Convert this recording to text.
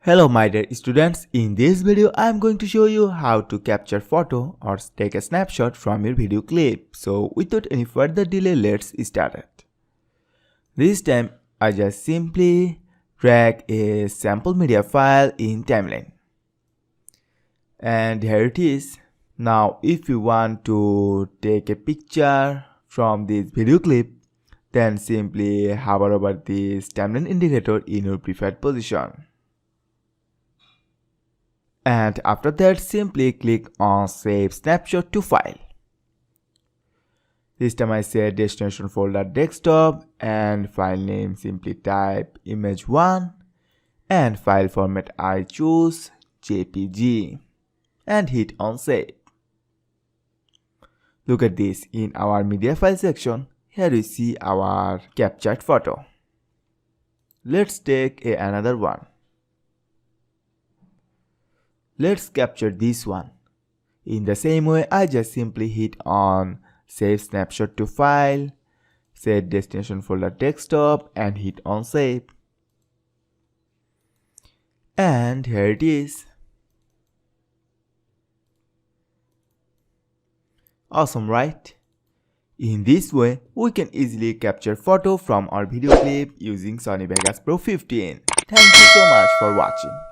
Hello my dear students, in this video I am going to show you how to capture photo or take a snapshot from your video clip. So without any further delay, let's start it. This time I just simply drag a sample media file in timeline. And here it is. Now if you want to take a picture from this video clip, then simply hover over this timeline indicator in your preferred position. And after that, simply click on Save Snapshot to File. This time I say destination folder desktop and file name simply type image1 and file format I choose JPG and hit on Save. Look at this, in our media file section, here we see our captured photo. Let's take another one. Let's capture this one. In the same way, I just simply hit on Save Snapshot to File, set destination folder desktop and hit on Save. And here it is. Awesome, right? In this way, we can easily capture photo from our video clip using Sony Vegas Pro 15. Thank you so much for watching.